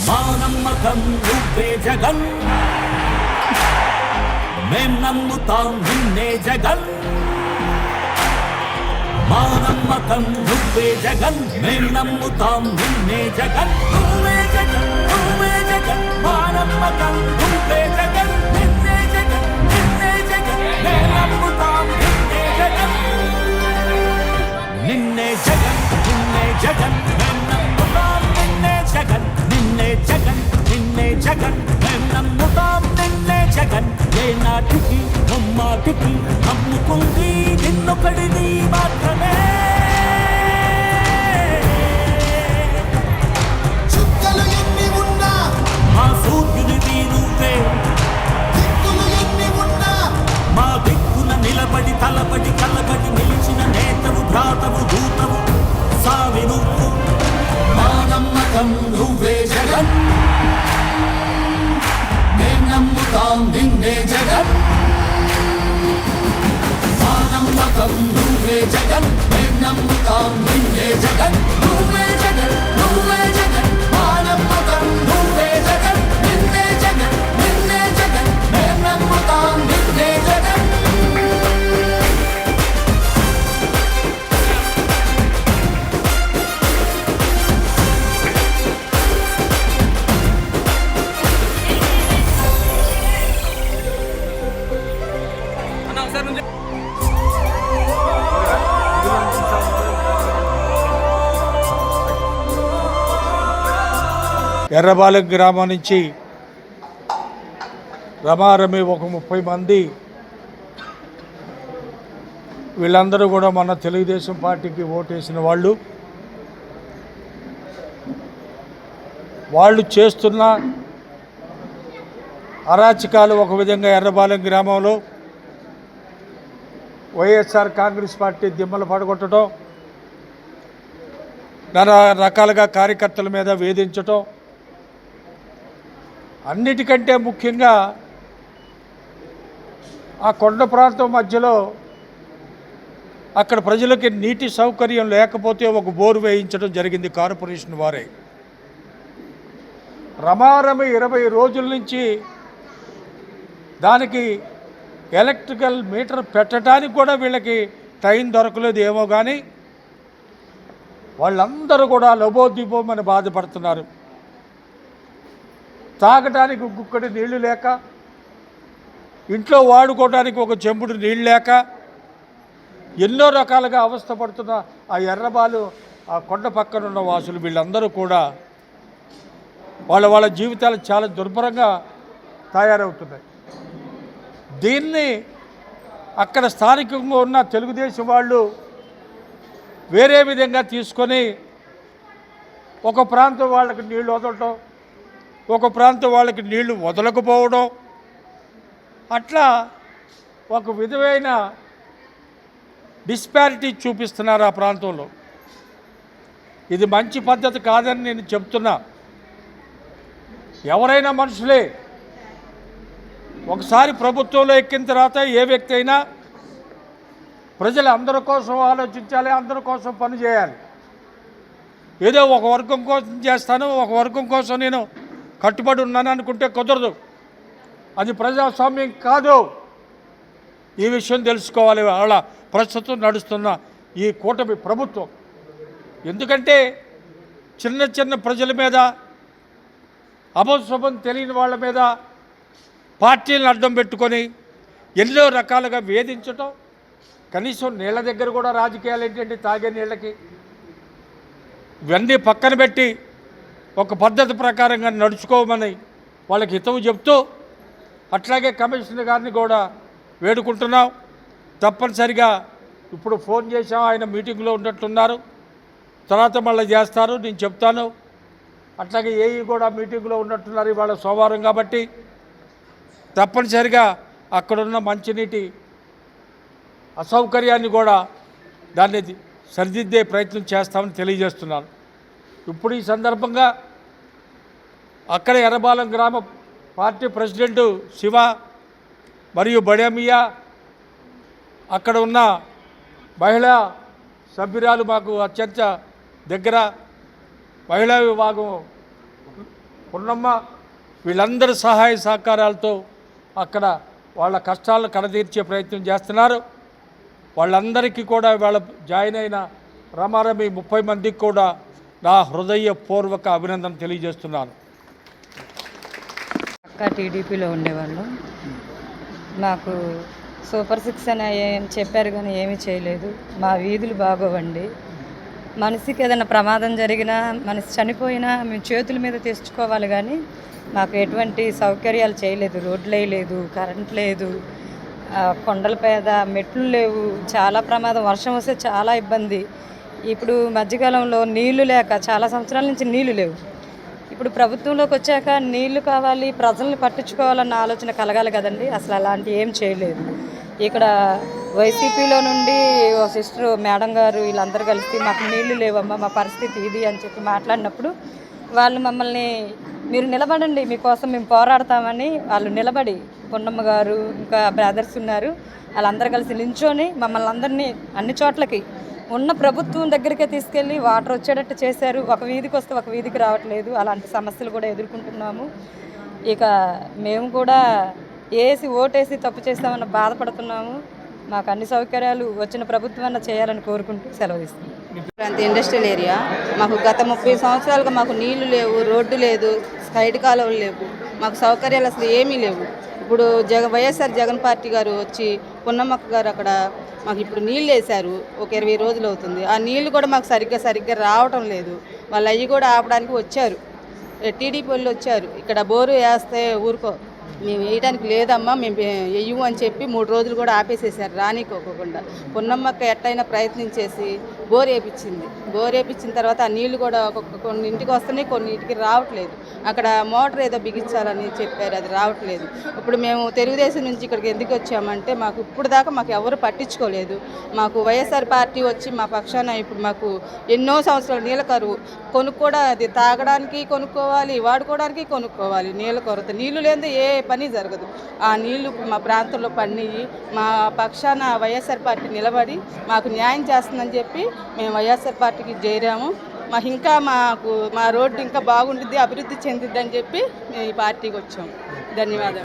మా నమ్మకం నువ్వే జగన్, మేం నమ్ముతాం నిన్నే జగన్. మా నమ్మకం నువ్వే జగన్, మేం నమ్ముతాం నిన్నే జగన్. నువ్వే జగన్, నువ్వే జగన్, మా నమ్మకం నువ్వే జగన్. నిన్నే జగన్, నిన్నే జగన్, మేం నమ్ముతాం నిన్నే జగన్. నిన్నే జగన్, నిన్నే జగన్, మేం నమ్ముతాం నిన్నే జగన్. నిన్నే జగన్, నిన్నే జగన్, మేం నమ్ముతాం నిన్నే జగన్. ఏ నాటికి నమ్మాటికి నమ్ముకుంది నిన్నొకడిని మాత్రమే. చుక్కలు ఎన్ని ఉన్నా మా సూర్యునిది నువ్వే, దిక్కులు ఎన్ని ఉన్నా మా దిక్కున నిలబడి తలబడి కలబడి నిలిచిన నేతవు భ్రాతవు దూతవు సావి నువ్వు. మా నమ్మకం నువ్వే జగన్, మేం నమ్ముతాం నిన్నే జగన్. మా నమ్మకం నువ్వే జగన్, మేం నమ్ముతాం నిన్నే జగన్. నువ్వే జగన్, నువ్వే జగన్, మా నమ్మకం నువ్వే జగన్. నిన్నే జగన్, నిన్నే జగన్, మేం నమ్ముతాం నిన్నే జగన్. ఎర్రబాలెం గ్రామం నుంచి రమారమి ఒక 30 మంది, వీళ్ళందరూ కూడా మన తెలుగుదేశం పార్టీకి ఓటేసిన వాళ్ళు చేస్తున్న అరాచకాలు ఒక విధంగా ఎర్రబాలెం గ్రామంలో వైఎస్ఆర్ కాంగ్రెస్ పార్టీ దిమ్మలు పడగొట్టడం, నానా రకాలుగా కార్యకర్తల మీద వేధించటం, అన్నిటికంటే ముఖ్యంగా ఆ కొండ ప్రాంతం మధ్యలో అక్కడ ప్రజలకి నీటి సౌకర్యం లేకపోతే ఒక బోరు వేయించడం జరిగింది కార్పొరేషన్ వారే. రమారమి 20 రోజుల నుంచి దానికి ఎలక్ట్రికల్ మీటర్ పెట్టడానికి కూడా వీళ్ళకి టైం దొరకలేదు ఏమో కానీ వాళ్ళందరూ కూడా లబోదిబోమని బాధపడుతున్నారు. తాగడానికి గుక్కడి నీళ్లు లేక, ఇంట్లో వాడుకోవడానికి ఒక చెంబుడు నీళ్ళు లేక ఎన్నో రకాలుగా అవస్థపడుతున్న ఆ ఎర్రబాలు ఆ కొండ పక్కన ఉన్న వాసులు వీళ్ళందరూ కూడా వాళ్ళ జీవితాలు చాలా దుర్భరంగా తయారవుతున్నాయి. దీన్ని అక్కడ స్థానికంగా ఉన్న తెలుగుదేశం వాళ్ళు వేరే విధంగా తీసుకొని ఒక ప్రాంతం వాళ్ళకి నీళ్లు వదలటం, ఒక ప్రాంతం వాళ్ళకి నీళ్లు వదలకపోవడం, అట్లా ఒక విధమైన డిస్పారిటీ చూపిస్తున్నారు ఆ ప్రాంతంలో. ఇది మంచి పద్ధతి కాదని నేను చెప్తున్నా. ఎవరైనా మనుషులే, ఒకసారి ప్రభుత్వంలో ఎక్కిన తర్వాత ఏ వ్యక్తి అయినా ప్రజలు అందరి కోసం ఆలోచించాలి, అందరి కోసం పని చేయాలి. ఏదో ఒక వర్గం కోసం చేస్తాను, ఒక వర్గం కోసం నేను కట్టుబడి ఉన్నాను అనుకుంటే కుదరదు. అది ప్రజాస్వామ్యం కాదు. ఈ విషయం తెలుసుకోవాలి వాళ్ళ ప్రస్తుతం నడుస్తున్న ఈ కూటమి ప్రభుత్వం. ఎందుకంటే చిన్న చిన్న ప్రజల మీద, అపశుభం తెలియని వాళ్ళ మీద పార్టీలను అడ్డం పెట్టుకొని ఎన్నో రకాలుగా వేధించటం, కనీసం నీళ్ళ దగ్గర కూడా రాజకీయాలు ఏంటంటే తాగే నీళ్ళకి ఇవన్నీ పక్కన పెట్టి ఒక పద్ధతి ప్రకారంగా నడుచుకోమని వాళ్ళకి హితవు చెప్తూ, అట్లాగే కమిషనర్ గారిని కూడా వేడుకుంటున్నాం. తప్పనిసరిగా ఇప్పుడు ఫోన్ చేసాం, ఆయన మీటింగ్లో ఉన్నట్లున్నారు, తర్వాత మళ్ళీ చేస్తారు, నేను చెప్తాను. అట్లాగే ఏఈ కూడా మీటింగ్లో ఉన్నట్టున్నారు ఇవాళ సోమవారం కాబట్టి. తప్పనిసరిగా అక్కడున్న మంచినీటి అసౌకర్యాన్ని కూడా దాన్ని సరిదిద్దే ప్రయత్నం చేస్తామని తెలియజేస్తున్నాను. ఇప్పుడు ఈ సందర్భంగా అక్కడ ఎర్రబాలెం గ్రామ పార్టీ ప్రెసిడెంట్ శివ మరియు బడేమియా, అక్కడ ఉన్న మహిళా సభ్యురాలు మాకు అత్యంత దగ్గర, మహిళా విభాగం పున్నమ్మ వీళ్ళందరి సహాయ సహకారాలతో అక్కడ వాళ్ళ కష్టాలను కడతీర్చే ప్రయత్నం చేస్తున్నారు. వాళ్ళందరికీ కూడా వాళ్ళ జాయిన్ అయిన రమారమి 30 మందికి కూడా నా హృదయపూర్వక అభినందన తెలియజేస్తున్నాను. అక్క టీడీపీలో ఉండేవాళ్ళు. మాకు సూపర్ 6 అని చెప్పారు కానీ ఏమీ చేయలేదు. మా వీధులు బాగోవండి. మనిషికి ఏదైనా ప్రమాదం జరిగినా, మనిషి చనిపోయినా మేము చేతుల మీద తెచ్చుకోవాలి కానీ మాకు ఎటువంటి సౌకర్యాలు చేయలేదు. రోడ్లు వేయలేదు, కరెంట్ లేదు, కొండల పేద, మెట్లు లేవు. చాలా ప్రమాదం. వర్షం వస్తే చాలా ఇబ్బంది. ఇప్పుడు మధ్యకాలంలో నీళ్లు లేక చాలా సంవత్సరాల నుంచి నీళ్లు లేవు. ఇప్పుడు ప్రభుత్వంలోకి వచ్చాక నీళ్లు కావాలి, ప్రజల్ని పట్టించుకోవాలన్న ఆలోచన కలగాలి కదండి. అసలు అలాంటి ఏం చేయలేదు. ఇక్కడ వైసీపీలో నుండి ఓ సిస్టర్ మేడం గారు వీళ్ళందరూ కలిసి మాకు నీళ్లు లేవమ్మా, మా పరిస్థితి ఇది అని చెప్పి మాట్లాడినప్పుడు వాళ్ళు మమ్మల్ని మీరు నిలబడండి, మీకోసం మేము పోరాడతామని వాళ్ళు నిలబడి, పున్నమ్మ గారు ఇంకా బ్రదర్స్ ఉన్నారు, వాళ్ళందరూ కలిసి నించొని మమ్మల్ని అందరినీ అన్ని చోట్లకి ఉన్న ప్రభుత్వం దగ్గరికే తీసుకెళ్ళి వాటర్ వచ్చేటట్టు చేశారు. ఒక వీధికి వస్తే ఒక వీధికి రావట్లేదు. అలాంటి సమస్యలు కూడా ఎదుర్కొంటున్నాము. ఇక మేము కూడా ఓటేసి తప్పు చేస్తామన్న బాధపడుతున్నాము. మాకు అన్ని సౌకర్యాలు వచ్చిన ప్రభుత్వాన్ని చేయాలని కోరుకుంటూ సెలవు ఇస్తున్నాం. ప్రాంత ఇండస్ట్రియల్ ఏరియా. మాకు గత 30 సంవత్సరాలుగా మాకు నీళ్లు లేవు, రోడ్డు లేదు, సైడ్ కాలువలు లేవు, మాకు సౌకర్యాలు అసలు ఏమీ లేవు. ఇప్పుడు వైఎస్ఆర్ జగన్ పార్టీ గారు వచ్చి పున్నమ్మక్క గారు అక్కడ మాకు ఇప్పుడు నీళ్ళు వేశారు. ఒక 20 రోజులు అవుతుంది. ఆ నీళ్లు కూడా మాకు సరిగ్గా రావటం లేదు. వాళ్ళు అవి కూడా ఆపడానికి వచ్చారు, టీడీపీ వాళ్ళు వచ్చారు. ఇక్కడ బోరు వేస్తే ఊరుకో, మేము వేయడానికి లేదమ్మా, మేము వెయ్యము అని చెప్పి 3 రోజులు కూడా ఆపేసేసారు రానికోకుండా. పున్నమ్మక్క ఎట్టయినా ప్రయత్నించేసి బోర్ వేయించింది. బోర్ వేయించిన తర్వాత ఆ నీళ్లు కూడా కొన్ని ఇంటికి వస్తున్నాయి, కొన్ని ఇంటికి రావట్లేదు. అక్కడ మోటార్ ఏదో బిగించాలని చెప్పారు, అది రావట్లేదు. ఇప్పుడు మేము తెలుగుదేశం నుంచి ఇక్కడికి ఎందుకు వచ్చామంటే మాకు ఇప్పుడు దాకా మాకు ఎవరు పట్టించుకోలేదు. మాకు వైఎస్ఆర్ పార్టీ వచ్చి మా పక్షాన ఇప్పుడు మాకు ఎన్నో సంవత్సరాలు నీళ్ళ కరువు, అది తాగడానికి కొనుక్కోవాలి, వాడుకోవడానికి కొనుక్కోవాలి. నీళ్ళ కొరత, నీళ్లు లేనిదే ఏ పని జరగదు. ఆ నీళ్లు మా ప్రాంతంలో పడినాయి. మా పక్షాన వైఎస్ఆర్ పార్టీ నిలబడి మాకు న్యాయం చేస్తుందని చెప్పి మేము వైఎస్ఆర్ పార్టీకి చేరాము. మాకు ఇంకా మా రోడ్డు ఇంకా బాగుంటుంది, అభివృద్ధి చెందిద్దని చెప్పి మేము ఈ పార్టీకి వచ్చాము. ధన్యవాదాలు.